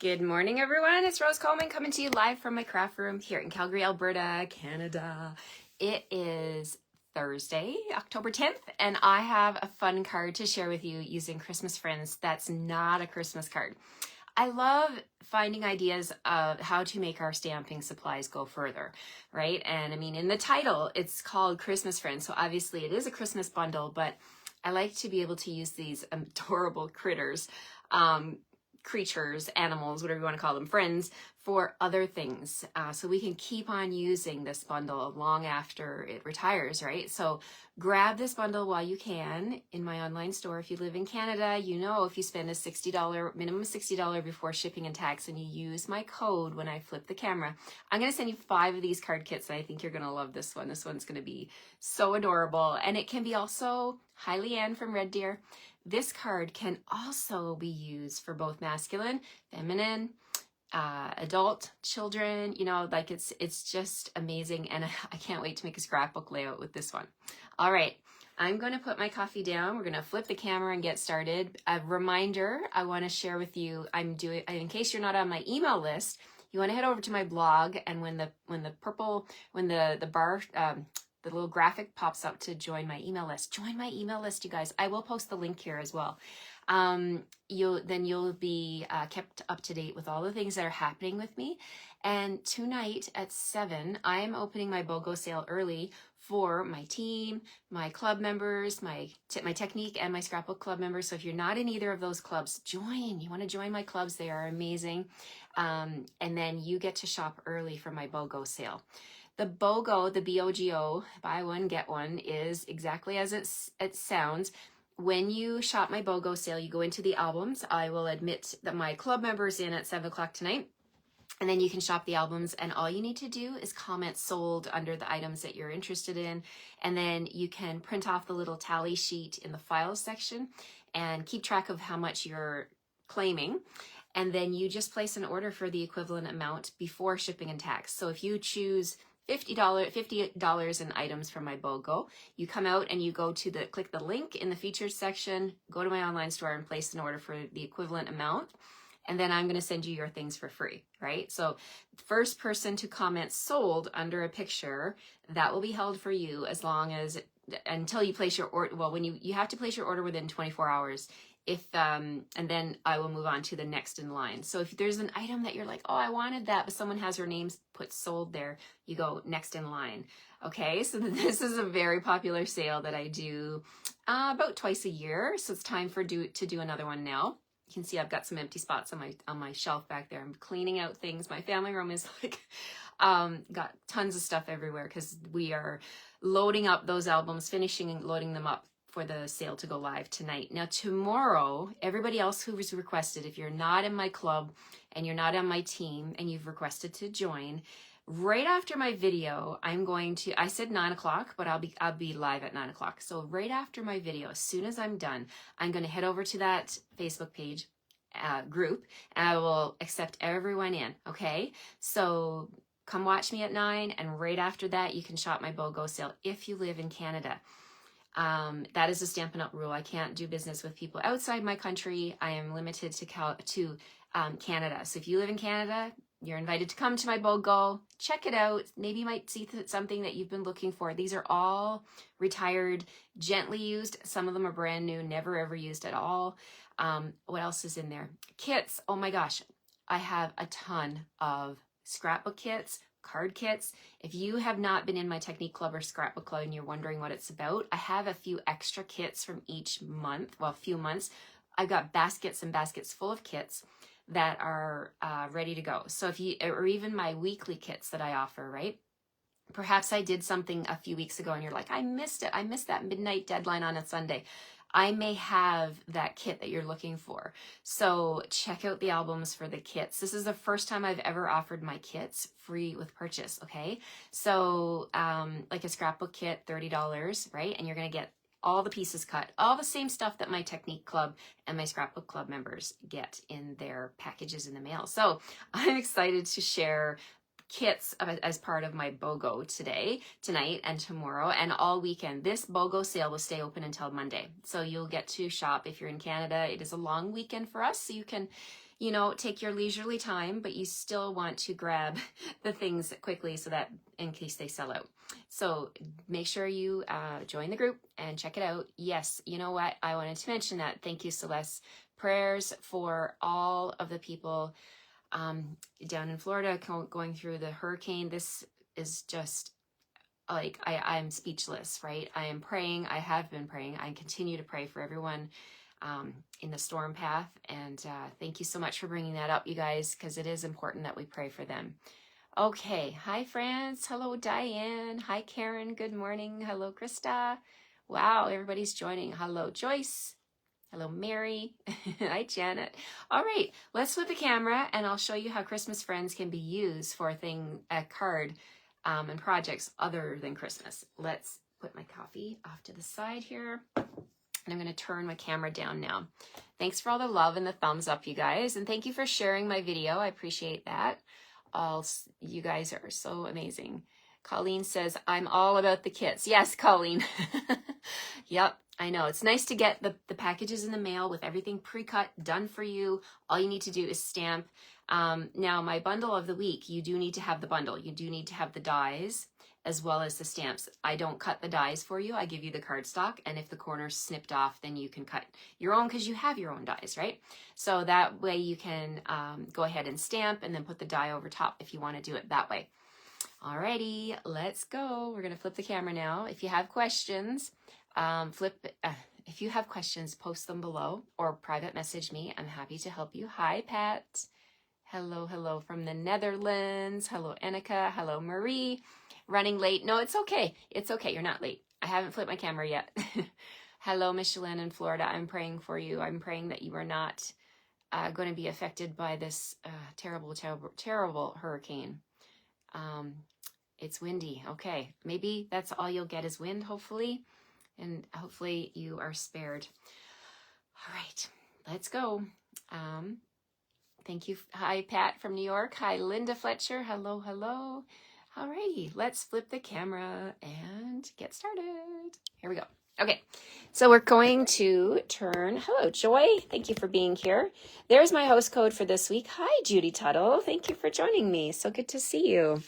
Good morning, everyone. It's Rose Coleman coming to you live from my craft room here in Calgary, Alberta, Canada. It is Thursday, October 10th, and I have a fun card to share with you using Christmas Friends. That's not a Christmas card. I love finding ideas of how to make our stamping supplies go further, right? And I mean, in the title, it's called Christmas Friends, so obviously it is a Christmas bundle, but I like to be able to use these adorable critters, creatures, animals, whatever you want to call them, friends, for other things. So we can keep on using this bundle long after it retires, right? So grab this bundle while you can in my online store. If you live in Canada, you know if you spend a $60, minimum $60 before shipping and tax, and you use my code when I flip the camera, I'm going to send you 5 of these card kits, and I think you're going to love this one. This one's going to be so adorable, and it can be also, hi Leanne from Red Deer, this card can also be used for both masculine, feminine, adult, children, you know, like it's just amazing. And I can't wait to make a scrapbook layout with this one. All right, I'm going to put my coffee down. We're going to flip the camera and get started. A reminder, I want to share with you, in case you're not on my email list, you want to head over to my blog, and when the bar, the little graphic pops up to join my email list. Join my email list, you guys. I will post the link here as well. You'll be kept up to date with all the things that are happening with me. And tonight at 7, I am opening my BOGO sale early for my team, my club members, my Technique and my Scrapbook club members. So if you're not in either of those clubs, join. You want to join my clubs. They are amazing. And then you get to shop early for my BOGO sale. The BOGO, the BOGO, buy one, get one, is exactly as it sounds. When you shop my BOGO sale, you go into the albums. I will admit that my club member's in at 7 o'clock tonight. And then you can shop the albums, and all you need to do is comment sold under the items that you're interested in. And then you can print off the little tally sheet in the files section and keep track of how much you're claiming. And then you just place an order for the equivalent amount before shipping and tax. So if you choose $50 in items from my BOGO, you come out and you go to click the link in the features section, go to my online store and place an order for the equivalent amount. And then I'm going to send you your things for free, right? So first person to comment sold under a picture, that will be held for you until you place your order. Well, when you have to place your order within 24 hours. And then I will move on to the next in line. So if there's an item that you're like, oh, I wanted that, but someone has her name put sold there, you go next in line. Okay, so this is a very popular sale that I do about twice a year. So it's time to do another one now. You can see I've got some empty spots on my shelf back there. I'm cleaning out things. My family room is like got tons of stuff everywhere because we are loading up those albums, finishing and loading them up for the sale to go live tonight. Now tomorrow, everybody else who was requested, if you're not in my club and you're not on my team and you've requested to join, right after my video, I said 9 o'clock, but I'll be live at 9 o'clock. So right after my video, as soon as I'm done, I'm going to head over to that Facebook page group, and I will accept everyone in. Okay, so come watch me at 9, and right after that, you can shop my BOGO sale if you live in Canada. That is a Stampin' Up! Rule. I can't do business with people outside my country. I am limited to Canada. So if you live in Canada, you're invited to come to my BOGO. Check it out. Maybe you might see something that you've been looking for. These are all retired, gently used. Some of them are brand new, never ever used at all. What else is in there? Kits. Oh my gosh. I have a ton of scrapbook kits, card kits. If you have not been in my Technique Club or Scrapbook Club and you're wondering what it's about, I have a few extra kits from each month, few months. I've got baskets and baskets full of kits that are ready to go. So or even my weekly kits that I offer, right? Perhaps I did something a few weeks ago and you're like, I missed it. I missed that midnight deadline on a Sunday. I may have that kit that you're looking for. So check out the albums for the kits. This is the first time I've ever offered my kits free with purchase, okay? So like a scrapbook kit, $30, right? And you're gonna get all the pieces cut, all the same stuff that my Technique Club and my Scrapbook Club members get in their packages in the mail. So I'm excited to share kits as part of my BOGO tonight and tomorrow and all weekend. This BOGO sale will stay open until Monday. So you'll get to shop if you're in Canada. It is a long weekend for us, so you can, you know, take your leisurely time, but you still want to grab the things quickly so that in case they sell out. So make sure you join the group and check it out. Yes, you know what? I wanted to mention that. Thank you, Celeste. Prayers for all of the people down in Florida going through the hurricane. This is just like, I'm speechless, right? I am praying. I have been praying. I continue to pray for everyone in the storm path. And thank you so much for bringing that up, you guys, because it is important that we pray for them. Okay. Hi, France. Hello, Diane. Hi, Karen. Good morning. Hello, Krista. Wow, everybody's joining. Hello, Joyce. Hello, Mary. Hi, Janet. All right, let's flip the camera and I'll show you how Christmas Friends can be used for a card and projects other than Christmas. Let's put my coffee off to the side here. And I'm going to turn my camera down now. Thanks for all the love and the thumbs up, you guys. And thank you for sharing my video. I appreciate that. You guys are so amazing. Colleen says, I'm all about the kits. Yes, Colleen. Yep. I know. It's nice to get the packages in the mail with everything pre-cut, done for you. All you need to do is stamp. Now, my bundle of the week, you do need to have the bundle. You do need to have the dies as well as the stamps. I don't cut the dies for you. I give you the cardstock. And if the corner's snipped off, then you can cut your own because you have your own dies, right? So that way you can go ahead and stamp and then put the die over top if you want to do it that way. Alrighty, let's go. We're going to flip the camera now. If you have questions, if you have questions, post them below or private message me. I'm happy to help you. Hi, Pat. Hello, hello from the Netherlands. Hello, Annika. Hello, Marie. Running late. No, it's okay. It's okay. You're not late. I haven't flipped my camera yet. Hello, Michelin in Florida. I'm praying for you. I'm praying that you are not going to be affected by this terrible, terrible, terrible hurricane. It's windy. Okay. Maybe that's all you'll get is wind, hopefully. And hopefully you are spared. All right, let's go. Thank you. Hi, Pat from New York. Hi, Linda Fletcher. Hello, hello. All righty, let's flip the camera and get started. Here we go. Okay, so we're going to turn. Hello, Joy. Thank you for being here. There's my host code for this week. Hi, Judy Tuttle. Thank you for joining me. So good to see you.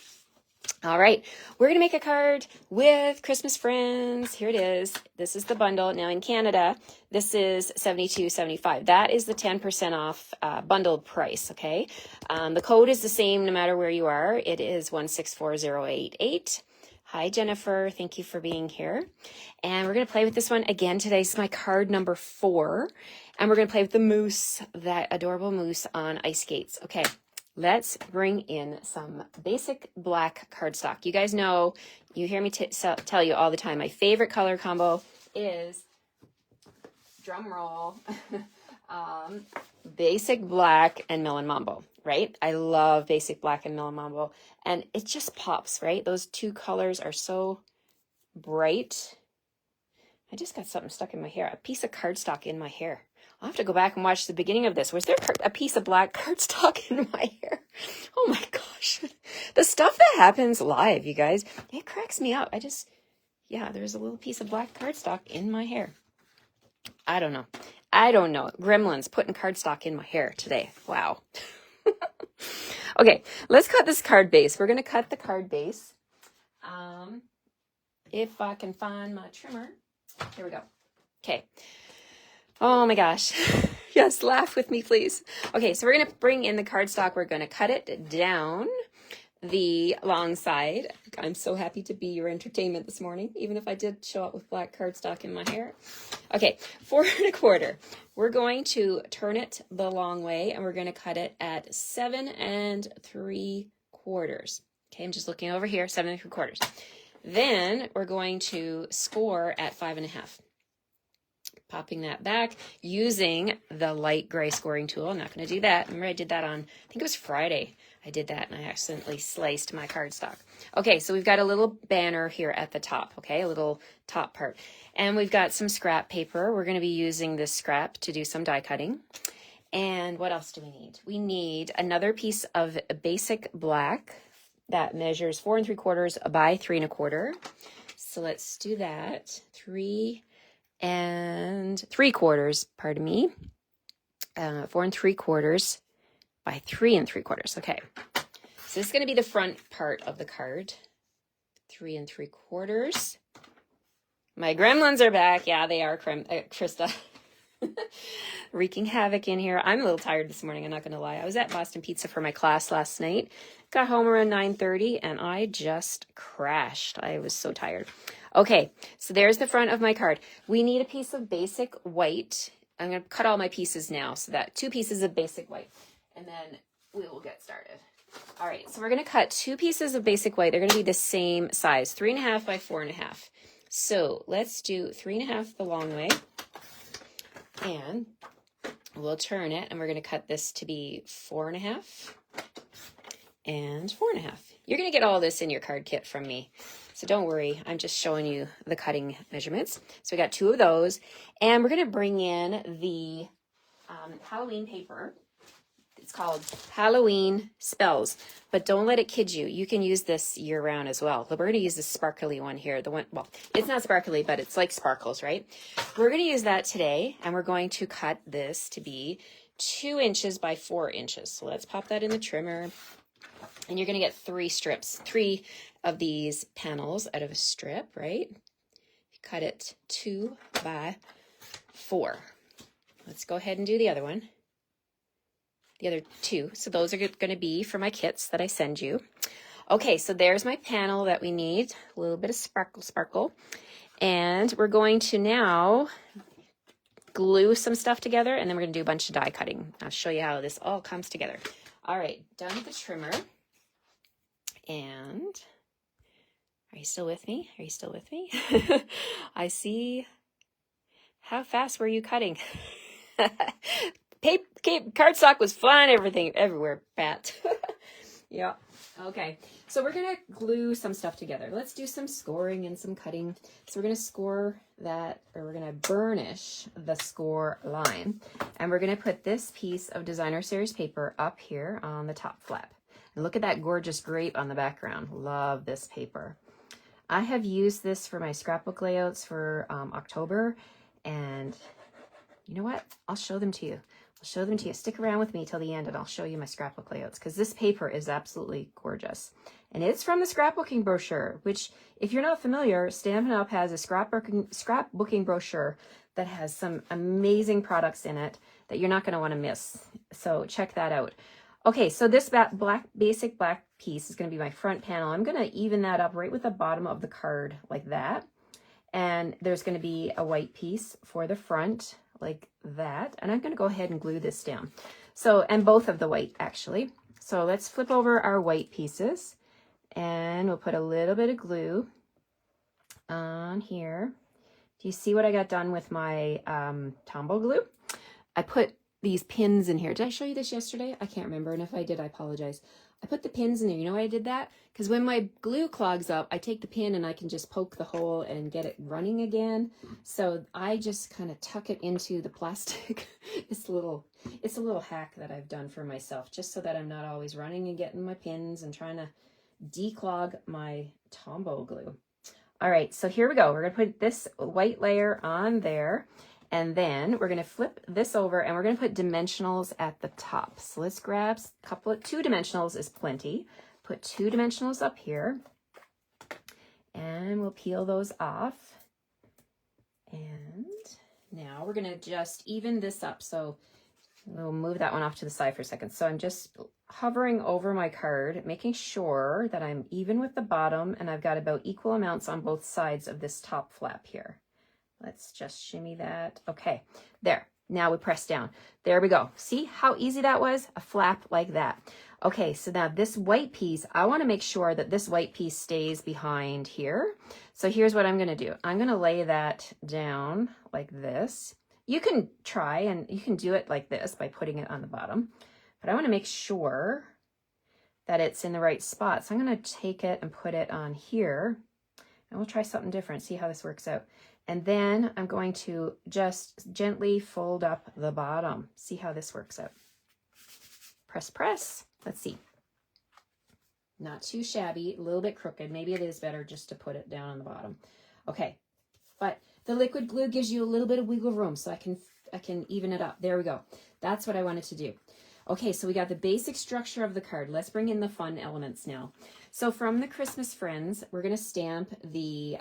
All right, we're going to make a card with Christmas Friends. Here it is. This is the bundle. Now in Canada, this is $72.75. That is the 10% off bundle price, okay? The code is the same no matter where you are. It is 1640888. Hi, Jennifer. Thank you for being here. And we're going to play with this one again today. This is my card number 4. And we're going to play with the moose, that adorable moose on ice skates. Okay. Let's bring in some basic black cardstock. You guys know, you hear me tell you all the time, my favorite color combo is, drum roll, basic black and Melon Mambo, right? I love basic black and Melon Mambo. And it just pops, right? Those two colors are so bright. I just got something stuck in my hair, a piece of cardstock in my hair. I'll have to go back and watch the beginning of this. Was there a piece of black cardstock in my hair? Oh my gosh. The stuff that happens live, you guys, it cracks me up. Yeah, there's a little piece of black cardstock in my hair. I don't know. Gremlins putting cardstock in my hair today. Wow. Okay, let's cut this card base. We're going to cut the card base. If I can find my trimmer. Here we go. Okay. Oh my gosh. Yes, laugh with me, please. Okay, so we're going to bring in the cardstock. We're going to cut it down the long side. I'm so happy to be your entertainment this morning, even if I did show up with black cardstock in my hair. Okay, 4 1/4. We're going to turn it the long way, and we're going to cut it at 7 3/4. Okay, I'm just looking over here, 7 3/4. Then we're going to score at 5 1/2. Popping that back using the light gray scoring tool. I'm not going to do that. Remember I did that on, I think it was Friday. I did that and I accidentally sliced my cardstock. Okay, so we've got a little banner here at the top, okay, a little top part. And we've got some scrap paper. We're going to be using this scrap to do some die cutting. And what else do we need? We need another piece of basic black that measures 4 3/4 by 3 1/4. So let's do that. 3 3/4, pardon me. 4 3/4 by 3 3/4. Okay. So this is going to be the front part of the card. 3 3/4. My gremlins are back. Yeah, they are, Krista. Wreaking havoc in here. I'm a little tired this morning, I'm not going to lie. I was at Boston Pizza for my class last night. Got home around 9:30 and I just crashed. I was so tired. Okay, so there's the front of my card. We need a piece of basic white. I'm going to cut all my pieces now, so that 2 pieces of basic white, and then we will get started. All right, so we're going to cut 2 pieces of basic white. They're going to be the same size, 3.5 by 4.5. So let's do 3.5 the long way, and we'll turn it, and we're going to cut this to be 4.5 and 4.5. You're going to get all this in your card kit from me, so don't worry. I'm just showing you the cutting measurements. So we got 2 of those, and we're going to bring in the Halloween paper. It's called Halloween Spells, but don't let it kid you. You can use this year round as well. We're going to use the sparkly one here. The one, well, it's not sparkly, but it's like sparkles, right? We're going to use that today, and we're going to cut this to be 2 inches by 4 inches. So let's pop that in the trimmer, and you're going to get 3 strips, 3 of these panels out of a strip, right? Cut it 2 by 4. Let's go ahead and do the other one. The other 2. So those are going to be for my kits that I send you. Okay, so there's my panel that we need. A little bit of sparkle. And we're going to now glue some stuff together, and then we're going to do a bunch of die cutting. I'll show you how this all comes together. All right, done with the trimmer. And are you still with me? Are you still with me? I see. How fast were you cutting? Cardstock was flying everywhere, Pat. Yeah. Okay. So we're going to glue some stuff together. Let's do some scoring and some cutting. So we're going to score that, or we're going to burnish the score line. And we're going to put this piece of Designer Series paper up here on the top flap. And look at that gorgeous grape on the background. Love this paper. I have used this for my scrapbook layouts for October. And you know what? I'll show them to you. I'll show them to you. Stick around with me till the end and I'll show you my scrapbook layouts, because this paper is absolutely gorgeous. And it's from the scrapbooking brochure, which, if you're not familiar, Stampin' Up! Has a scrapbooking brochure that has some amazing products in it that you're not going to want to miss. So check that out. Okay, so this basic black piece is going to be my front panel. I'm going to even that up right with the bottom of the card like that. And there's going to be a white piece for the front like that. And I'm going to go ahead and glue this down. So, and both of the white actually. So let's flip over our white pieces and we'll put a little bit of glue on here. Do you see what I got done with my Tombow glue? I put these pins in here. Did I show you this yesterday? I can't remember. And if I did, I apologize. I put the pins in there. You know why I did that? Because when my glue clogs up, I take the pin and I can just poke the hole and get it running again. So I just kind of tuck it into the plastic. It's a little hack that I've done for myself, just so that I'm not always running and getting my pins and trying to declog my Tombow glue. All right, so here we go. We're going to put this white layer on there. And then we're going to flip this over and we're going to put dimensionals at the top. So let's grab a couple of 2 dimensionals is plenty. Put 2 dimensionals up here and we'll peel those off. And now we're going to just even this up. So we'll move that one off to the side for a second. So I'm just hovering over my card, making sure that I'm even with the bottom and I've got about equal amounts on both sides of this top flap here. Let's just shimmy that. Okay, there. Now we press down. There we go. See how easy that was? A flap like that. Okay, so now this white piece, I want to make sure that this white piece stays behind here. So here's what I'm going to do. I'm going to lay that down like this. You can try and you can do it like this by putting it on the bottom. But I want to make sure that it's in the right spot. So I'm going to take it and put it on here. And we'll try something different, see how this works out. And then I'm going to just gently fold up the bottom. See how this works out. Press, press. Let's see. Not too shabby, a little bit crooked. Maybe it is better just to put it down on the bottom. Okay, but the liquid glue gives you a little bit of wiggle room, so I can even it up. There we go. That's what I wanted to do. Okay, so we got the basic structure of the card. Let's bring in the fun elements now. So from the Christmas Friends, we're going to stamp the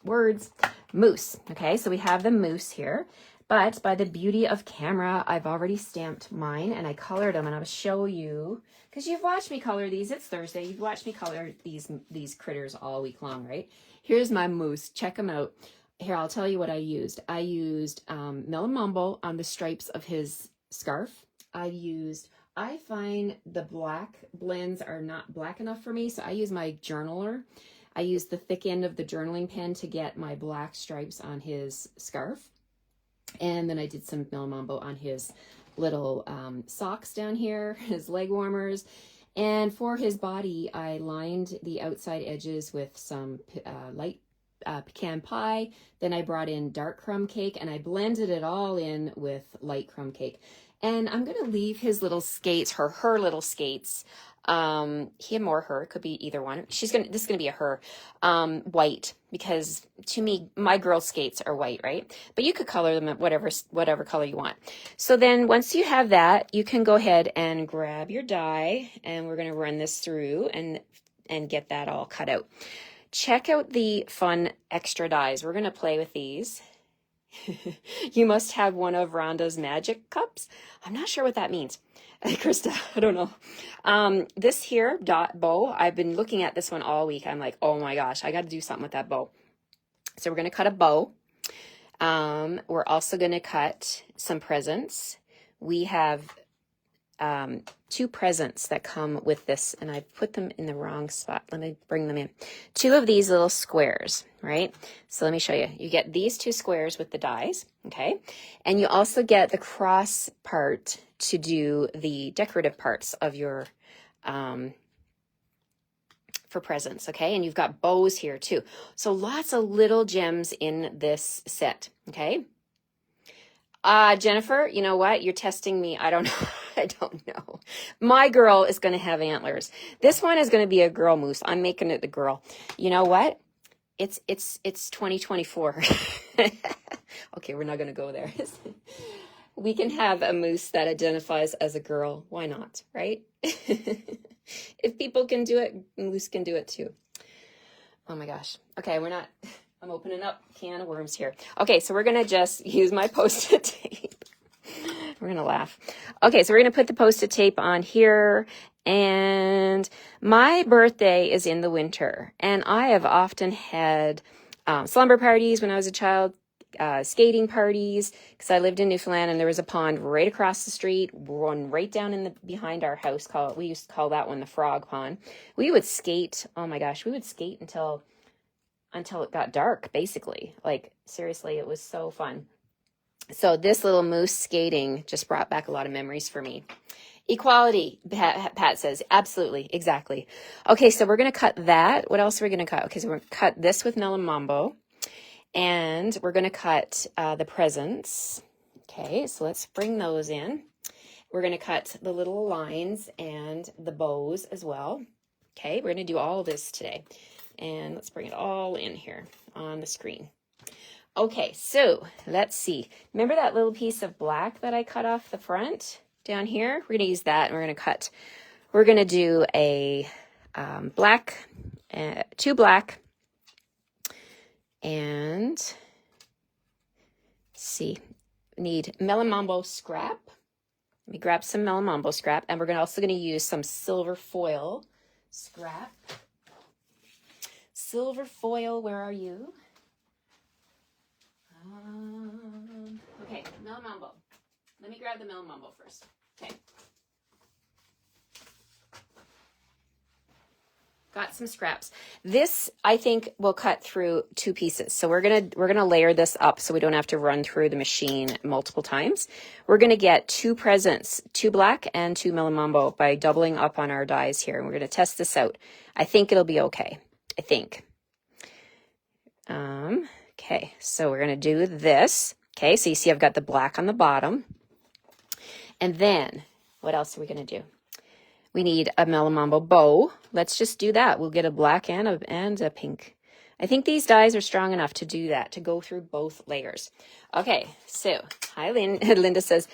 words moose. Okay, so we have the moose here. But by the beauty of camera, I've already stamped mine and I colored them, and I'll show you, because you've watched me color these. It's Thursday. You've watched me color these critters all week long, right? Here's my moose. Check them out. Here, I'll tell you what I used. I used Melon Mambo on the stripes of his scarf. I find the black blends are not black enough for me, so I use my journaler. I used the thick end of the journaling pen to get my black stripes on his scarf. And then I did some Melon Mambo on his little socks down here, his leg warmers. And for his body, I lined the outside edges with some light pecan pie. Then I brought in dark crumb cake and I blended it all in with light crumb cake. And I'm going to leave his little skates, her little skates, him or her, could be either one. This is going to be a her, white, because to me, my girl skates are white, right? But you could color them at whatever color you want. So then once you have that, you can go ahead and grab your die, and we're going to run this through and get that all cut out. Check out the fun extra dies. We're going to play with these. You must have one of Rhonda's magic cups. I'm not sure what that means. Krista, I don't know. This here dot bow, I've been looking at this one all week. I'm like, oh my gosh, I got to do something with that bow. So we're going to cut a bow. We're also going to cut some presents. We have 2 presents that come with this, and I put them in the wrong spot. Let me bring them in. 2 of these little squares, right? So let me show you. You get these 2 squares with the dies, okay? And you also get the cross part to do the decorative parts of your, for presents, okay? And you've got bows here too. So lots of little gems in this set, okay? Jennifer, you know what? You're testing me. I don't know. I don't know. My girl is going to have antlers. This one is going to be a girl moose. I'm making it the girl. You know what? It's 2024. Okay, we're not going to go there. We can have a moose that identifies as a girl. Why not, right? If people can do it, moose can do it too. Oh my gosh. Okay, I'm opening up a can of worms here. Okay, so we're going to just use my Post-it tape. We're going to laugh. Okay, so we're going to put the Post-it tape on here. And my birthday is in the winter. And I have often had slumber parties when I was a child, skating parties, because I lived in Newfoundland and there was a pond right across the street, one right down behind our house. We used to call that one the Frog Pond. We would skate. Oh my gosh, we would skate until it got dark, basically. Like, seriously, it was so fun. So this little moose skating just brought back a lot of memories for me. Equality, Pat says. Absolutely, exactly. Okay, so we're going to cut that. What else are we going to cut? Okay, so we're going to cut this with Melon Mambo. And we're going to cut the presents. Okay, so let's bring those in. We're going to cut the little lines and the bows as well. Okay, we're going to do all of this today. And let's bring it all in here on the screen. Okay, so let's see. Remember that little piece of black that I cut off the front down here? We're going to use that, and we're going to do a black, 2 black, and see, we need Melon Mambo scrap. Let me grab some Melon Mambo scrap, and we're also going to use some silver foil scrap. Silver foil, where are you? Okay, Melon Mambo. Let me grab the Melon Mambo first. Okay. Got some scraps. This, I think, will cut through 2 pieces. So we're gonna layer this up so we don't have to run through the machine multiple times. We're gonna get 2 presents, 2 black and 2 Melon Mambo, by doubling up on our dies here. And we're gonna test this out. I think it'll be okay. I think. Okay, so we're gonna do this. Okay, so you see I've got the black on the bottom. And then, what else are we gonna do? We need a Melon Mambo bow. Let's just do that. We'll get a black and a pink. I think these dies are strong enough to do that, to go through both layers. Okay, so hi, Linda says,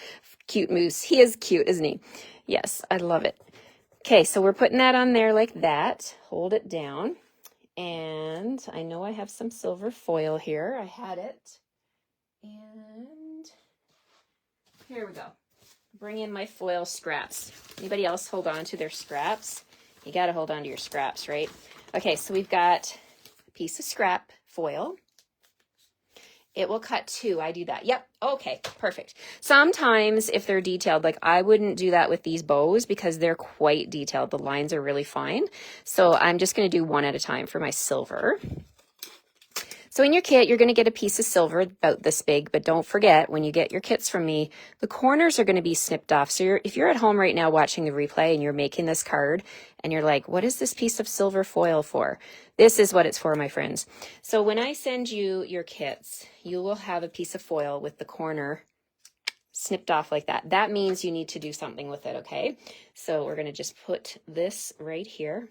cute moose. He is cute, isn't he? Yes, I love it. Okay, so we're putting that on there like that. Hold it down. And I know I have some silver foil here. I had it. And here we go. Bring in my foil scraps. Anybody else hold on to their scraps? You got to hold on to your scraps, right? Okay, so we've got a piece of scrap foil. It will cut 2. I do that. Yep. Okay, perfect. Sometimes if they're detailed, like I wouldn't do that with these bows because they're quite detailed. The lines are really fine. So I'm just going to do 1 at a time for my silver. So in your kit, you're going to get a piece of silver about this big, but don't forget when you get your kits from me, the corners are going to be snipped off. So if you're at home right now watching the replay and you're making this card and you're like, what is this piece of silver foil for? This is what it's for, my friends. So when I send you your kits, you will have a piece of foil with the corner snipped off like that. That means you need to do something with it, okay? So we're going to just put this right here.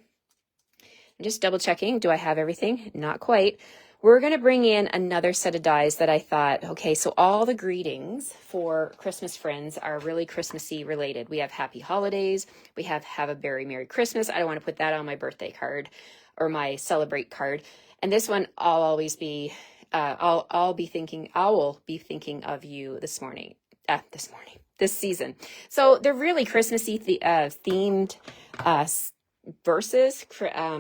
I'm just double checking. Do I have everything? Not quite. We're going to bring in another set of dies that I thought, okay, so all the greetings for Christmas friends are really Christmassy related. We have happy holidays. We have a very Merry Christmas. I don't want to put that on my birthday card or my celebrate card. And this one, I'll always be, I will be thinking of you this season. So they're really Christmassy themed verses,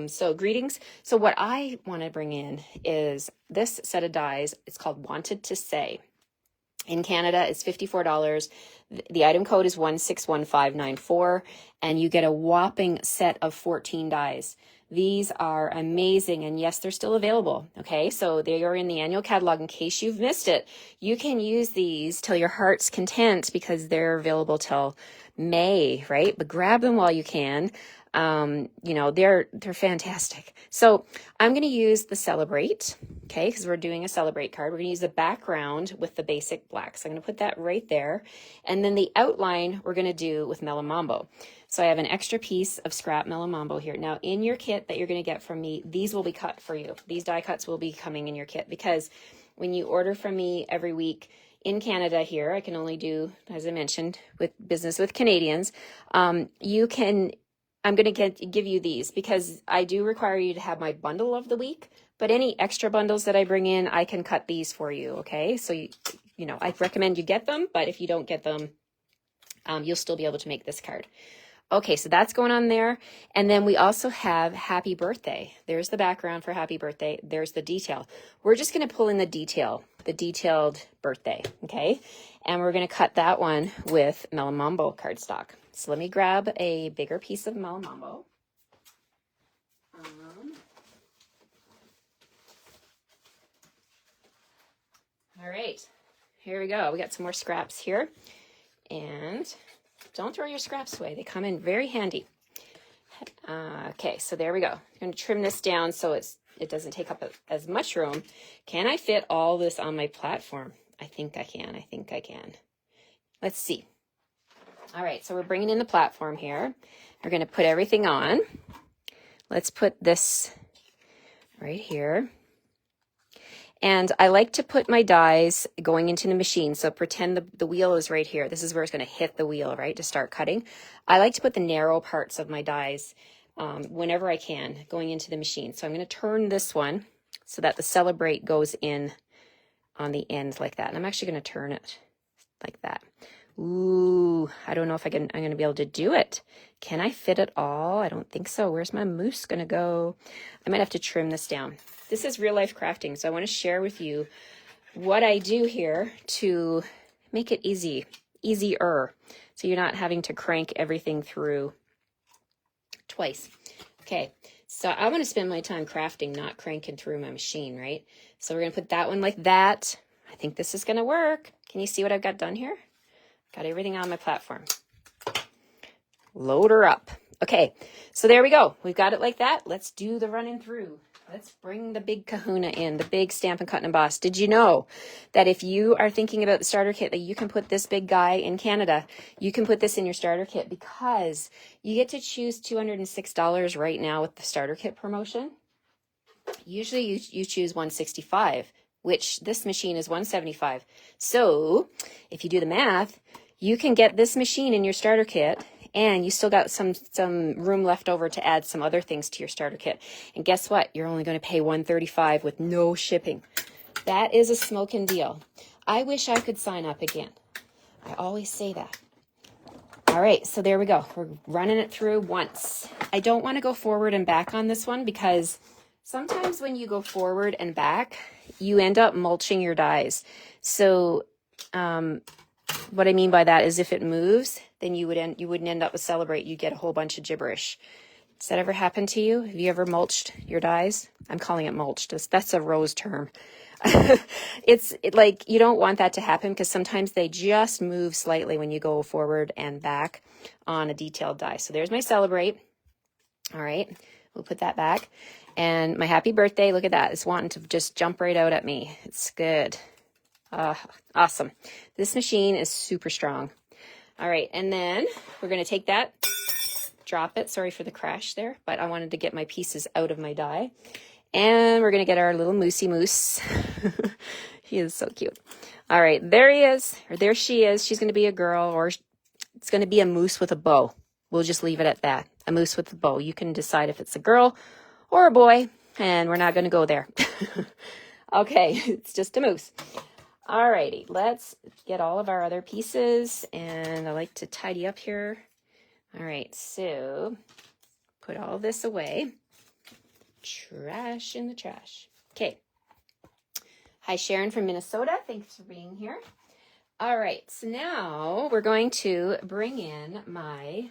so greetings. So what I want to bring in is this set of dies. It's called Wanted to Say. In Canada, it's $54. The item code is 161594, and you get a whopping set of 14 dies. These are amazing, and yes, they're still available, okay? So they are in the annual catalog. In case you've missed it, you can use these till your heart's content because they're available till May, right? But grab them while you can. You know, they're fantastic. So I'm going to use the Celebrate, okay, because we're doing a Celebrate card. We're going to use the background with the basic black. So I'm going to put that right there. And then the outline we're going to do with Melon Mambo. So I have an extra piece of scrap Melon Mambo here. Now in your kit that you're going to get from me, these will be cut for you. These die cuts will be coming in your kit because when you order from me every week, in Canada here, I can only do, as I mentioned, with business with Canadians, I'm going to give you these because I do require you to have my bundle of the week, but any extra bundles that I bring in, I can cut these for you, okay? So, you know, I recommend you get them, but if you don't get them, you'll still be able to make this card. Okay, so that's going on there. And then we also have Happy Birthday. There's the background for Happy Birthday. There's the detail. We're just going to pull in the detailed birthday, okay? And we're going to cut that one with Melon Mambo cardstock. So let me grab a bigger piece of Melon Mambo. All right, here we go. We got some more scraps here. And don't throw your scraps away. They come in very handy. Okay, so there we go. I'm going to trim this down so it doesn't take up as much room. Can I fit all this on my platform? I think I can. Let's see. All right, so we're bringing in the platform here. We're going to put everything on. Let's put this right here. And I like to put my dies going into the machine. So pretend the wheel is right here. This is where it's going to hit the wheel, right, to start cutting. I like to put the narrow parts of my dies whenever I can going into the machine. So I'm going to turn this one so that the Celebrate goes in on the end like that. And I'm actually going to turn it like that. Ooh, I don't know if I'm going to be able to do it. Can I fit it all? I don't think so. Where's my moose going to go? I might have to trim this down. This is real life crafting, so I want to share with you what I do here to make it easier, so you're not having to crank everything through twice. Okay, so I want to spend my time crafting, not cranking through my machine, right? So we're going to put that one like that. I think this is going to work. Can you see what I've got done here? Got everything on my platform. Load her up. Okay, so there we go. We've got it like that. Let's do the running through. Let's bring the big kahuna in, the big Stampin' Cut and Emboss. Did you know that if you are thinking about the starter kit, that you can put this big guy in Canada, you can put this in your starter kit because you get to choose $206 right now with the starter kit promotion. Usually you choose $165, which this machine is $175. So if you do the math, you can get this machine in your starter kit and you still got some room left over to add some other things to your starter kit. And guess what? You're only going to pay $135 with no shipping. That is a smoking deal. I wish I could sign up again. I always say that. All right, so there we go. We're running it through once. I don't want to go forward and back on this one because sometimes when you go forward and back, you end up mulching your dies. So what I mean by that is if it moves, then you wouldn't end up with Celebrate. You get a whole bunch of gibberish. Does that ever happen to you? Have you ever mulched your dies? I'm calling it mulched. That's a Rose term. It's like you don't want that to happen because sometimes they just move slightly when you go forward and back on a detailed die. So there's my Celebrate. All right, we'll put that back. And my Happy Birthday, look at that. It's wanting to just jump right out at me. It's good. Awesome. This machine is super strong. All right, and then we're going to take that, drop it. Sorry for the crash there, but I wanted to get my pieces out of my die. And we're going to get our little Moosey Moose. He is so cute. All right, there he is, or there she is. She's going to be a girl, or it's going to be a moose with a bow. We'll just leave it at that. A moose with a bow. You can decide if it's a girl or a boy, and we're not going to go there. Okay, it's just a moose. Alrighty, let's get all of our other pieces, and I like to tidy up here. All right, so put all this away. Trash in the trash. Okay. Hi, Sharon from Minnesota. Thanks for being here. All right, so now we're going to bring in my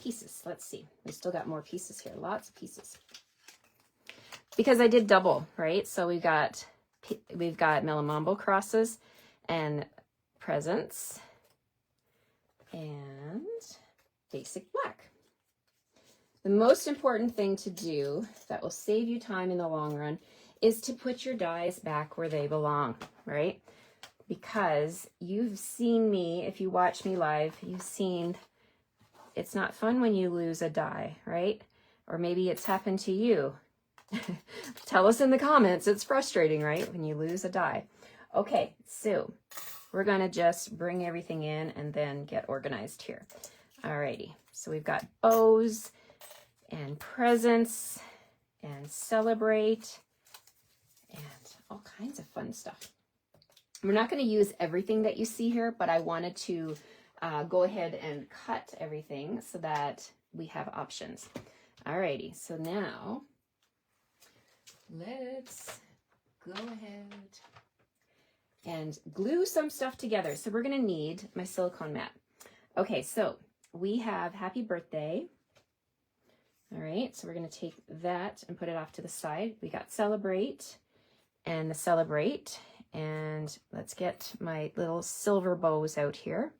pieces. Let's see. We still got more pieces here. Lots of pieces. Because I did double, right? So we've got Melon Mambo crosses and presents and basic black. The most important thing to do that will save you time in the long run is to put your dies back where they belong, right? Because you've seen me, if you watch me live, you've seen it's not fun when you lose a die, right? Or maybe it's happened to you. Tell us in the comments. It's frustrating, right? When you lose a die. Okay, so we're going to just bring everything in and then get organized here. Alrighty, so we've got bows and presents and Celebrate and all kinds of fun stuff. We're not going to use everything that you see here, but I wanted to go ahead and cut everything so that we have options. Alrighty, so now let's go ahead and glue some stuff together. So we're going to need my silicone mat. Okay, so we have Happy Birthday. All right, so we're going to take that and put it off to the side. We got Celebrate and the Celebrate. And let's get my little silver bows out here.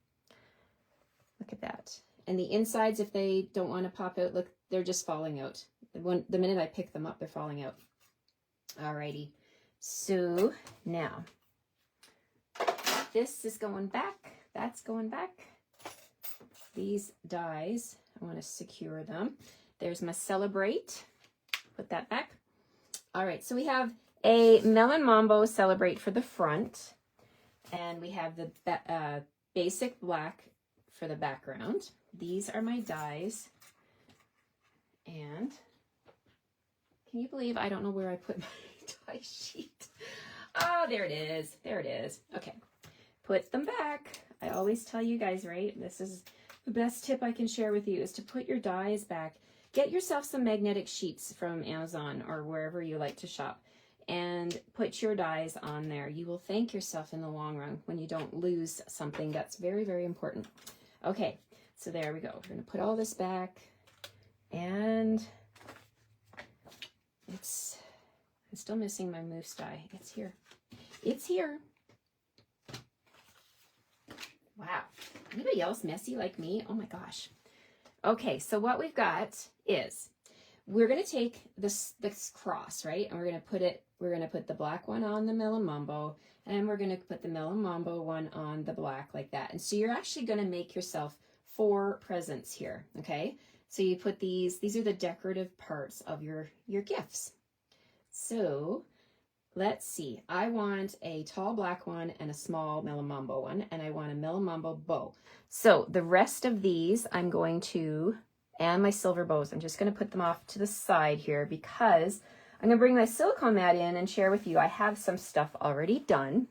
Look at that. And the insides, if they don't want to pop out, look, they're just falling out. The minute I pick them up, they're falling out. Alrighty, so now this is going back, that's going back. These dies, I want to secure them. There's my Celebrate, put that back. All right, so we have a Melon Mambo Celebrate for the front, and we have the basic black for the background. These are my dies, and can you believe I don't know where I put my die sheet? Oh, there it is. There it is. Okay. Put them back. I always tell you guys, right? This is the best tip I can share with you is to put your dies back. Get yourself some magnetic sheets from Amazon or wherever you like to shop and put your dies on there. You will thank yourself in the long run when you don't lose something that's very, very important. Okay. So there we go. We're going to put all this back, and I'm still missing my moose die. It's here. It's here. Wow. Anybody else messy like me? Oh my gosh. Okay, so what we've got is we're going to take this cross, right? And we're going to put the black one on the Melon Mambo, and we're going to put the Melon Mambo one on the black like that. And so you're actually going to make yourself 4 presents here, okay? So you put these are the decorative parts of your gifts. So let's see, I want a tall black one and a small Melon Mambo one, and I want a Melon Mambo bow. So the rest of these I'm going to, and my silver bows, I'm just going to put them off to the side here because I'm going to bring my silicone mat in and share with you. I have some stuff already done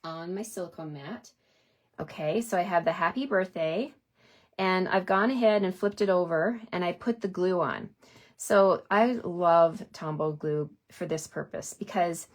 on my silicone mat. Okay, so I have the happy birthday, and I've gone ahead and flipped it over, and I put the glue on. So I love Tombow glue for this purpose because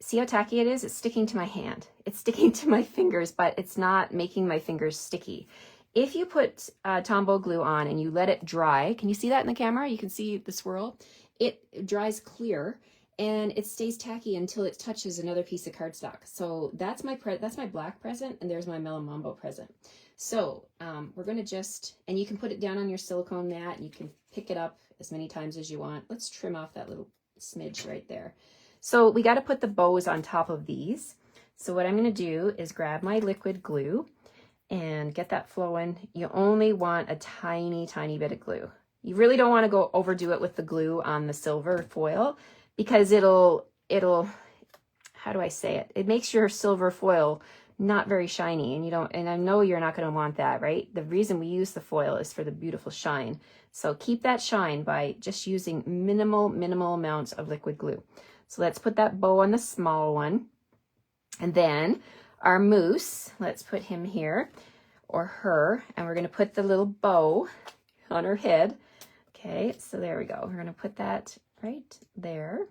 see how tacky it is? It's sticking to my hand. It's sticking to my fingers, but it's not making my fingers sticky. If you put Tombow glue on and you let it dry, can you see that in the camera? You can see the swirl. It dries clear and it stays tacky until it touches another piece of cardstock. So that's my black present, and there's my Melon Mambo present. So we're going to just, and you can put it down on your silicone mat and you can pick it up as many times as you want. Let's trim off that little smidge right there. So we got to put the bows on top of these. So what I'm going to do is grab my liquid glue and get that flowing. You only want a tiny, tiny bit of glue. You really don't want to overdo it with the glue on the silver foil because it'll, how do I say it? It makes your silver foil not very shiny, and I know you're not going to want that, right? The reason we use the foil is for the beautiful shine. So keep that shine by just using minimal amounts of liquid glue. So let's put that bow on the small one. And then our moose, let's put him here or her, and we're going to put the little bow on her head. Okay, so there we go. We're going to put that right there.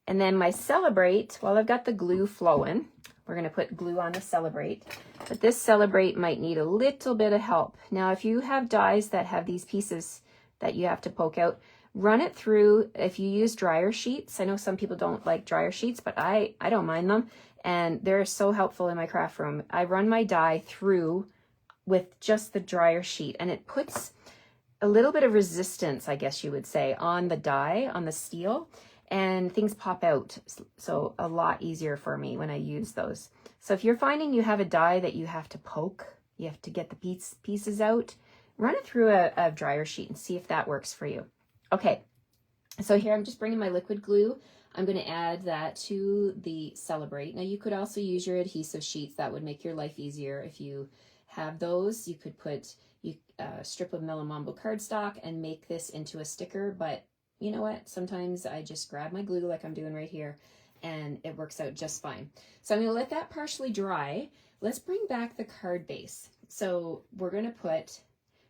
And then my Celebrate, while I've got the glue flowing, we're going to put glue on the Celebrate. But this Celebrate might need a little bit of help. Now, if you have dies that have these pieces that you have to poke out, run it through. If you use dryer sheets, I know some people don't like dryer sheets, but I don't mind them. And they're so helpful in my craft room. I run my die through with just the dryer sheet, and it puts a little bit of resistance, I guess you would say, on the die, on the steel, and things pop out. So a lot easier for me when I use those. So if you're finding you have a die that you have to poke, you have to get the pieces out, run it through a dryer sheet and see if that works for you. Okay, so here I'm just bringing my liquid glue. I'm going to add that to the Celebrate. Now you could also use your adhesive sheets. That would make your life easier. If you have those, you could put a strip of Melon Mambo cardstock and make this into a sticker, but you know what? Sometimes I just grab my glue like I'm doing right here and it works out just fine. So I'm going to let that partially dry. Let's bring back the card base. So we're going to put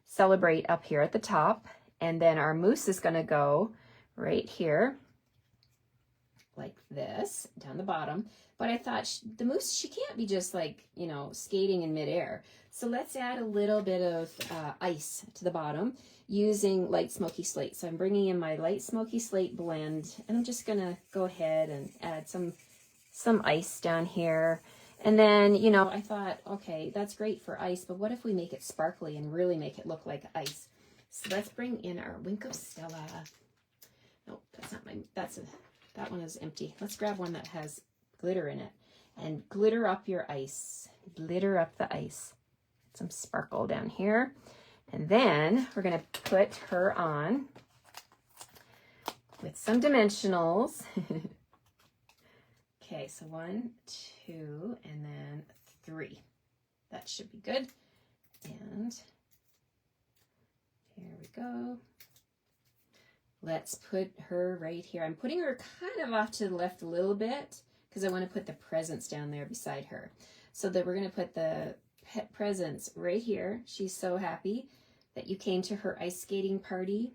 Celebrate up here at the top, and then our moose is going to go right here like this down the bottom. But I thought the moose, she can't be just like, skating in midair. So let's add a little bit of ice to the bottom using light smoky slate. So I'm bringing in my light smoky slate blend, and I'm just gonna go ahead and add some ice down here. And then, I thought, okay, that's great for ice, but what if we make it sparkly and really make it look like ice? So let's bring in our Wink of Stella. Nope, that's not that one is empty. Let's grab one that has glitter in it and glitter up your ice. Glitter up the ice. Some sparkle down here. And then we're going to put her on with some dimensionals. Okay, so 1, 2, and then 3. That should be good. And here we go. Let's put her right here. I'm putting her kind of off to the left a little bit because I want to put the presents down there beside her. So that we're going to put the pet presents right here. She's so happy that you came to her ice skating party.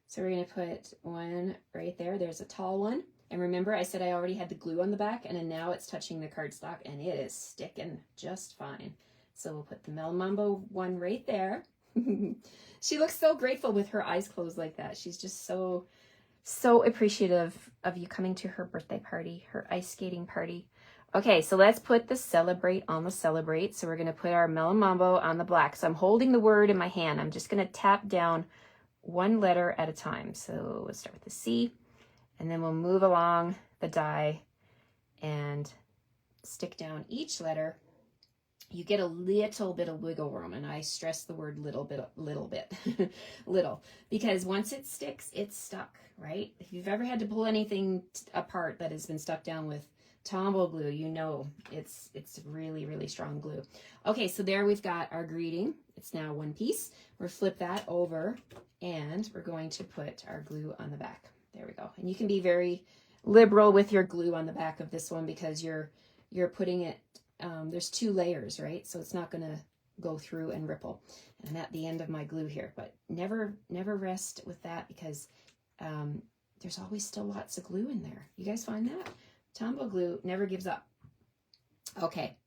So we're going to put one right there. There's a tall one. And remember, I said I already had the glue on the back, and then now it's touching the cardstock, and it is sticking just fine. So we'll put the Melon Mambo one right there. She looks so grateful with her eyes closed like that. She's just so appreciative of you coming to her birthday party, her ice skating party. Okay, so let's put the Celebrate on the Celebrate. So we're going to put our Melon Mambo on the black. So I'm holding the word in my hand. I'm just going to tap down one letter at a time. So we'll start with the C, and then we'll move along the die and stick down each letter. You get a little bit of wiggle room, and I stress the word little bit, little, because once it sticks, it's stuck, right? If you've ever had to pull anything apart that has been stuck down with Tombow glue, you know it's really, really strong glue. Okay, so there we've got our greeting. It's now one piece. We'll flip that over, and we're going to put our glue on the back. There we go. And you can be very liberal with your glue on the back of this one because you're putting it, there's 2 layers, right? So it's not going to go through and ripple. And I'm at the end of my glue here, but never rest with that because there's always still lots of glue in there. You guys find that? Tombow glue never gives up. Okay,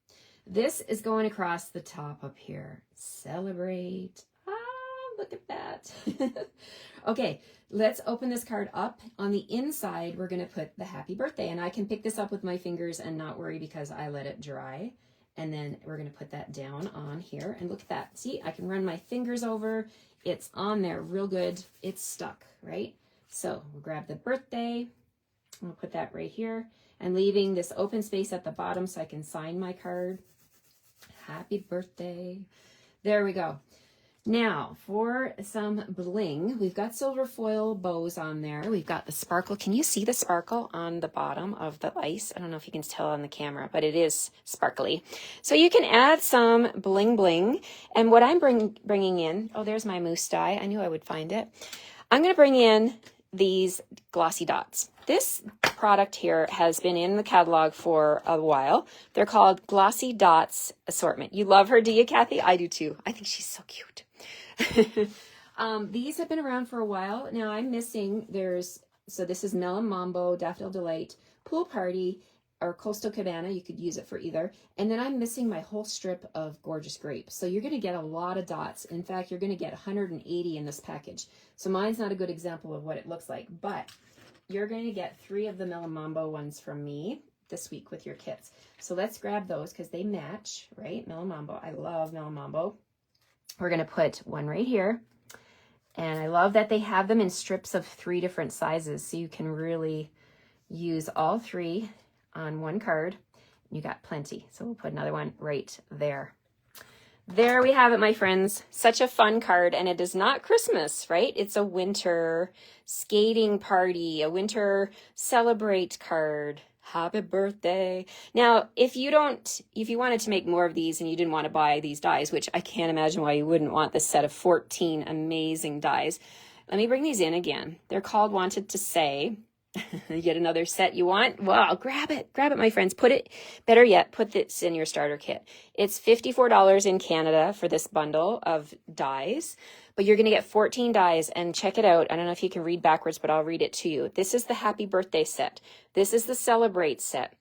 this is going across the top up here. Celebrate. Ah, look at that. Okay, let's open this card up. On the inside, we're going to put the happy birthday, and I can pick this up with my fingers and not worry because I let it dry. And then we're going to put that down on here, and look at that. See, I can run my fingers over. It's on there real good. It's stuck, right? So we'll grab the birthday. We'll put that right here, and leaving this open space at the bottom so I can sign my card. Happy birthday. There we go. Now, for some bling, we've got silver foil bows on there. We've got the sparkle. Can you see the sparkle on the bottom of the ice? I don't know if you can tell on the camera, but it is sparkly. So you can add some bling bling. And what I'm bringing in, oh, there's my mousse die. I knew I would find it. I'm going to bring in these glossy dots. This product here has been in the catalog for a while. They're called Glossy Dots Assortment. You love her, do you, Kathy? I do too. I think she's so cute. These have been around for a while. Now I'm missing, so this is Melon, Mambo, Daffodil Delight, Pool Party, or Coastal Cabana. You could use it for either. And then I'm missing my whole strip of Gorgeous Grape. So you're going to get a lot of dots. In fact, you're going to get 180 in this package. So mine's not a good example of what it looks like, but you're going to get 3 of the Melon Mambo ones from me this week with your kits. So let's grab those because they match, right? Melon Mambo. I love Melon Mambo. We're going to put one right here. And I love that they have them in strips of 3 different sizes. So you can really use all 3 on one card. You got plenty. So we'll put another one right there. There we have it, my friends. Such a fun card, and it is not Christmas, right? It's a winter skating party, a winter celebrate card. Happy birthday. Now, if you wanted to make more of these and you didn't want to buy these dies, which I can't imagine why you wouldn't want this set of 14 amazing dies. Let me bring these in again. They're called Wanted to Say. Yet another set you want? Well, grab it, my friends. Better yet, put this in your starter kit. It's $54 in Canada for this bundle of dies, but you're going to get 14 dies, and check it out. I don't know if you can read backwards, but I'll read it to you. This is the Happy Birthday set. This is the Celebrate set.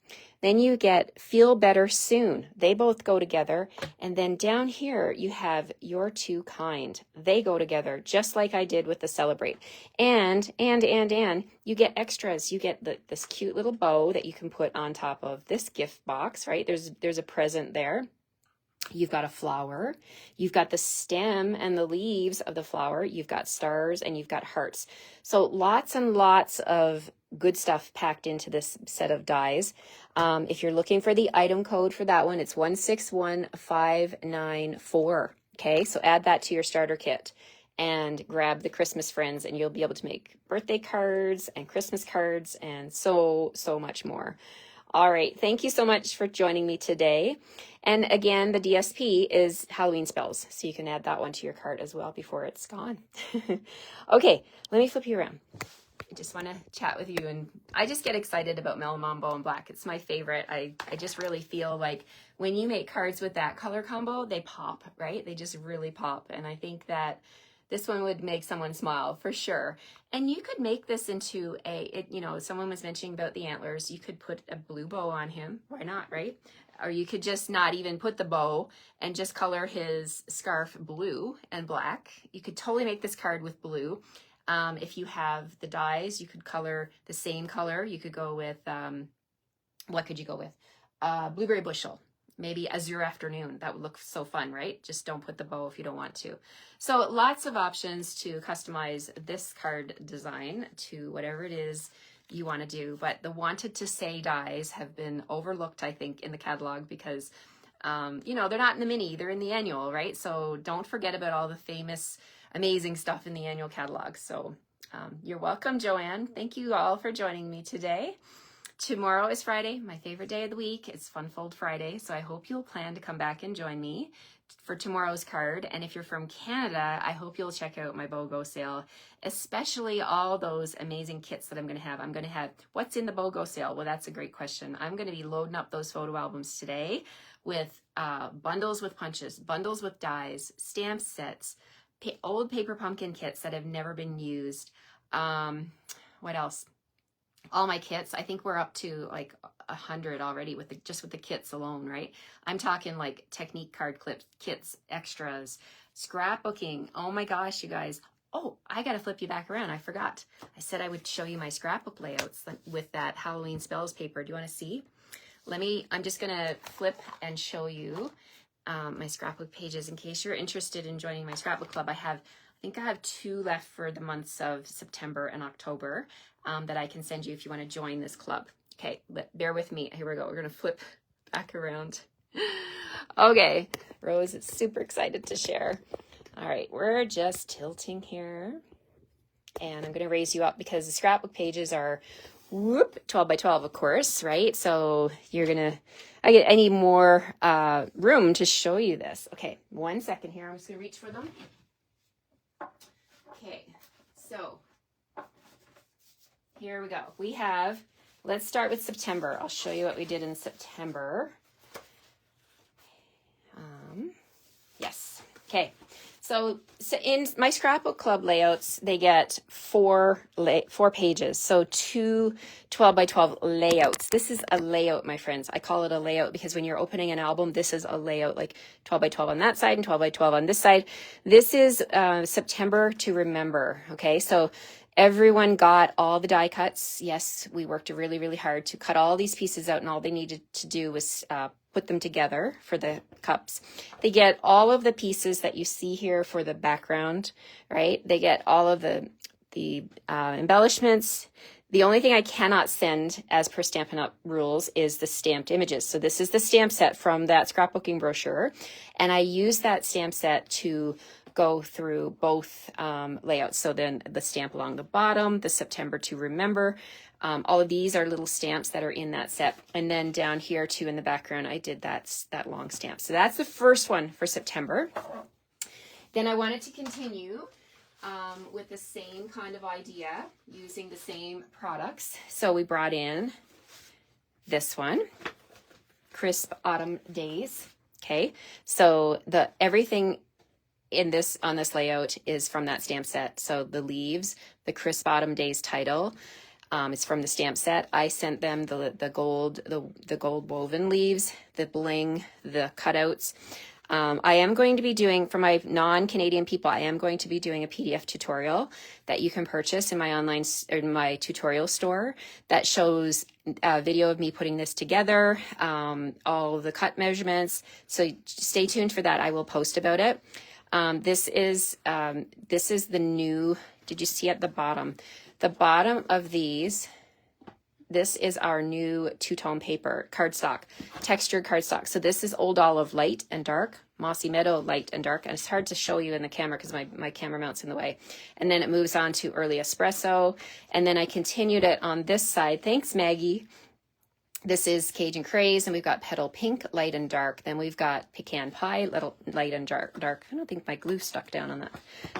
Then you get Feel Better Soon. They both go together. And then down here, you have You're Too Kind. They go together, just like I did with the Celebrate. And you get extras. You get this cute little bow that you can put on top of this gift box, right? There's a present there. You've got a flower. You've got the stem and the leaves of the flower. You've got stars and you've got hearts. So lots and lots of good stuff packed into this set of dies. If you're looking for the item code for that one, it's 161594. Okay, so add that to your starter kit and grab the Christmas friends, and you'll be able to make birthday cards and Christmas cards and so much more. All right, thank you so much for joining me today. And again, the DSP is Halloween spells, so you can add that one to your cart as well before it's gone. Okay, let me flip you around. I just want to chat with you, and I just get excited about Melon, Mambo, and Black. It's my favorite. I just really feel like when you make cards with that color combo, they pop, right? They just really pop, and I think that this one would make someone smile for sure. And you could make this into someone was mentioning about the antlers. You could put a blue bow on him. Why not, right? Or you could just not even put the bow and just color his scarf blue and black. You could totally make this card with blue. If you have the dies, you could color the same color. You could go with, what could you go with? Blueberry bushel. maybe azure afternoon. That would look so fun, right? Just don't put the bow if you don't want to. So lots of options to customize this card design to whatever it is you want to do. But the wanted to say dies have been overlooked, I think, in the catalog because, you know, they're not in the mini, they're in the annual, right? So don't forget about all the famous, amazing stuff in the annual catalog. So you're welcome, Joanne. Thank you all for joining me today. Tomorrow is Friday, my favorite day of the week. It's Funfold Friday, so I hope you'll plan to come back and join me for tomorrow's card. And if you're from Canada, I hope you'll check out my BOGO sale, especially all those amazing kits that I'm going to have. I'm going to have, what's in the BOGO sale? Well, that's a great question. I'm going to be loading up those photo albums today with bundles with punches, bundles with dies, stamp sets, old paper pumpkin kits that have never been used. What else? All my kits. I think we're up to like 100 already with just with the kits alone, right? I'm talking like technique card clips, kits, extras, scrapbooking. Oh my gosh, you guys. Oh, I got to flip you back around. I forgot. I said I would show you my scrapbook layouts with that Halloween spells paper. Do you want to see? I'm just going to flip and show you my scrapbook pages in case you're interested in joining my scrapbook club. I think I have 2 left for the months of September and October that I can send you if you want to join this club. Okay, bear with me. Here we go. We're going to flip back around. Okay, Rose is super excited to share. All right, we're just tilting here. And I'm going to raise you up because the scrapbook pages are 12 by 12, of course, right? So I need more room to show you this. Okay, 1 second here. I'm just going to reach for them. Okay, so here we go. Let's start with September. I'll show you what we did in September. Yes. Okay. So in my scrapbook club layouts, they get 4 pages. So 2 12 by 12 layouts. This is a layout, my friends. I call it a layout because when you're opening an album, this is a layout, like 12 by 12 on that side and 12 by 12 on this side. This is September to remember. Okay. So everyone got all the die cuts. Yes, we worked really, really hard to cut all these pieces out, and all they needed to do was put them together for the cups. They get all of the pieces that you see here for the background, right? They get all of the embellishments. The only thing I cannot send as per Stampin' Up! Rules is the stamped images. So this is the stamp set from that scrapbooking brochure. And I use that stamp set to go through both layouts. So then the stamp along the bottom, the September to remember, all of these are little stamps that are in that set. And then down here too in the background, I did that long stamp. So that's the first one for September. Then I wanted to continue with the same kind of idea using the same products. So we brought in this one, Crisp Autumn Days. Okay, so everything on this layout is from that stamp set. So the leaves, the Crisp Autumn Days title, is from the stamp set. I sent them the gold woven leaves, the bling, the cutouts. I am going to be doing, for my non-Canadian people, I am going to be doing a PDF tutorial that you can purchase in my tutorial store that shows a video of me putting this together, all the cut measurements. So stay tuned for that. I will post about it. This is the new, did you see at the bottom? The bottom of these, this is our new 2-tone paper cardstock, textured cardstock. So this is Old Olive light and dark, Mossy Meadow light and dark. And it's hard to show you in the camera because my camera mount's in the way. And then it moves on to Early Espresso. And then I continued it on this side. Thanks, Maggie. This is Cajun Craze, and we've got Petal Pink, light and dark. Then we've got Pecan Pie, little light and dark. I don't think my glue stuck down on that.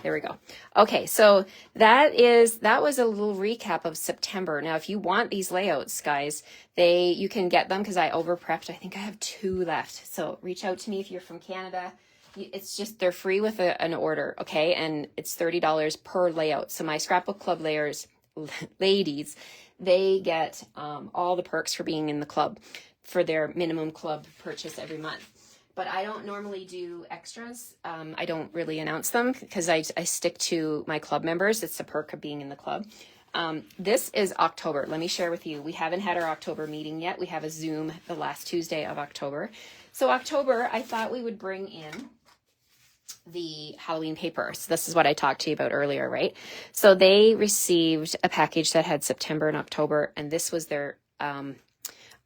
There we go. Okay, so that was a little recap of September. Now, if you want these layouts, guys, you can get them because I over prepped. I think I have 2 left. So reach out to me if you're from Canada. It's just, they're free with an order, okay? And it's $30 per layout. So my Scrapbook Club ladies, they get all the perks for being in the club for their minimum club purchase every month. But I don't normally do extras. I don't really announce them because I stick to my club members. It's a perk of being in the club. This is October. Let me share with you. We haven't had our October meeting yet. We have a Zoom the last Tuesday of October. So October, I thought we would bring in the Halloween paper. So this is what I talked to you about earlier, right? So they received a package that had September and October, and this was their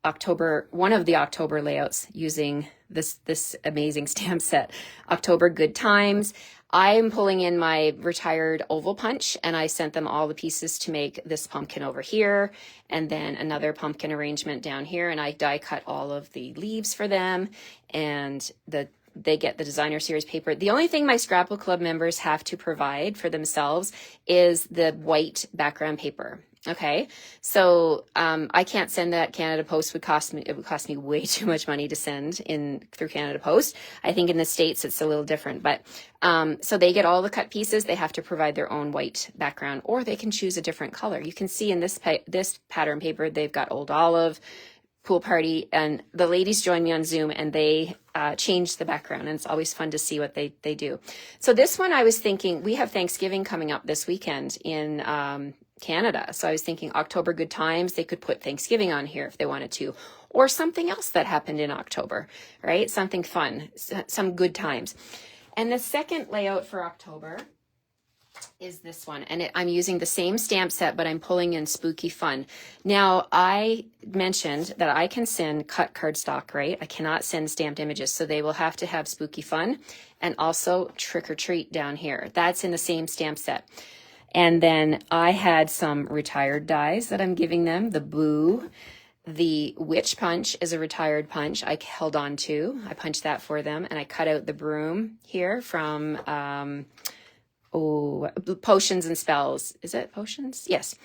October, one of the October layouts using this amazing stamp set, October Good Times. I'm pulling in my retired oval punch, and I sent them all the pieces to make this pumpkin over here, and then another pumpkin arrangement down here, and I die cut all of the leaves for them, and they get the designer series paper. The only thing my Scrapbook Club members have to provide for themselves is the white background paper. Okay, so I can't send that. Canada Post would cost me way too much money to send in through Canada Post. I think in the States it's a little different, but so they get all the cut pieces. They have to provide their own white background, or they can choose a different color. You can see in this pattern paper they've got Old Olive, Pool Party, and the ladies joined me on Zoom, and they changed the background, and it's always fun to see what they do. So this one, I was thinking, we have Thanksgiving coming up this weekend in Canada. So I was thinking October Good Times, they could put Thanksgiving on here if they wanted to, or something else that happened in October, right? Something fun, some good times. And the second layout for October is this one, and I'm using the same stamp set, but I'm pulling in Spooky Fun. Now, I mentioned that I can send cut cardstock, right? I cannot send stamped images, so they will have to have Spooky Fun and also Trick or Treat down here. That's in the same stamp set. And then I had some retired dies that I'm giving them. The Boo, the Witch Punch is a retired punch I held on to. I punched that for them, and I cut out the broom here from Potions and Spells. Is it Potions? Yes.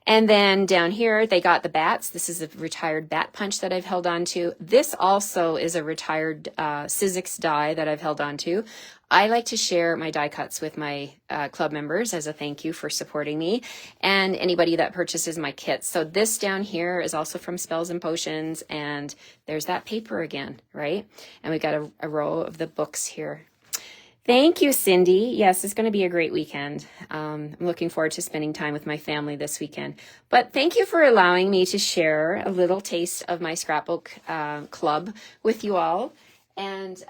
And then down here, they got the bats. This is a retired bat punch that I've held on to. This also is a retired Sizzix die that I've held on to. I like to share my die cuts with my club members as a thank you for supporting me and anybody that purchases my kits. So this down here is also from Spells and Potions, and there's that paper again, right? And we've got a row of the books here. Thank you, Cindy. Yes, it's going to be a great weekend. I'm looking forward to spending time with my family this weekend. But thank you for allowing me to share a little taste of my scrapbook club with you all. And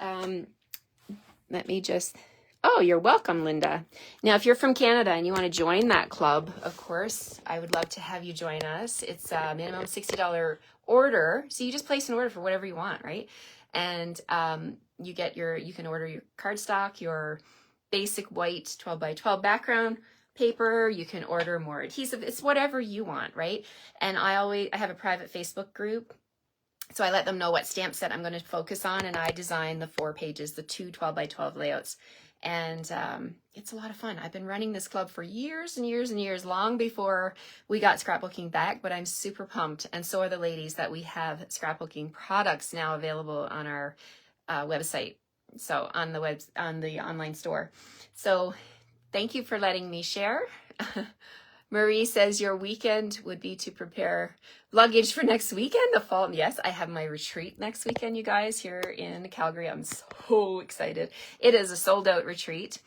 let me just... Oh, you're welcome, Linda. Now, if you're from Canada and you want to join that club, of course, I would love to have you join us. It's a minimum $60 order. So you just place an order for whatever you want, right? And you can order your cardstock, your basic white 12 by 12 background paper. You can order more adhesive. It's whatever you want, right? And I have a private Facebook group. So I let them know what stamp set I'm going to focus on, and I design the 4 pages, the 2 12 by 12 layouts. And it's a lot of fun. I've been running this club for years and years and years, long before we got scrapbooking back, but I'm super pumped. And so are the ladies that we have scrapbooking products now available on our website. So on the online store. So thank you for letting me share. Marie says your weekend would be to prepare luggage for next weekend, the fall. Yes, I have my retreat next weekend, you guys, here in Calgary. I'm so excited. It is a sold out retreat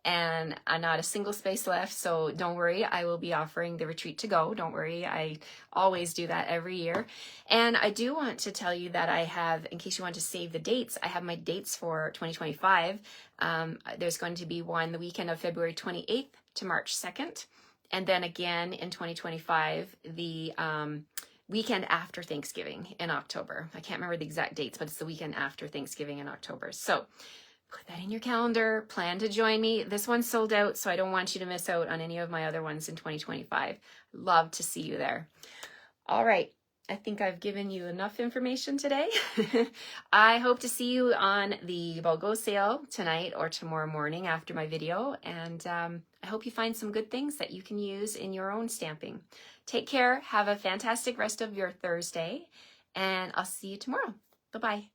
and not a single space left. So don't worry, I will be offering the retreat to go. Don't worry, I always do that every year. And I do want to tell you that I have, in case you want to save the dates, I have my dates for 2025. There's going to be one the weekend of February 28th to March 2nd. And then again in 2025, the weekend after Thanksgiving in October. I can't remember the exact dates, but it's the weekend after Thanksgiving in October. So put that in your calendar, plan to join me. This one's sold out, so I don't want you to miss out on any of my other ones in 2025. Love to see you there. All right. I think I've given you enough information today. I hope to see you on the BOGO sale tonight or tomorrow morning after my video. And I hope you find some good things that you can use in your own stamping. Take care. Have a fantastic rest of your Thursday. And I'll see you tomorrow. Bye-bye.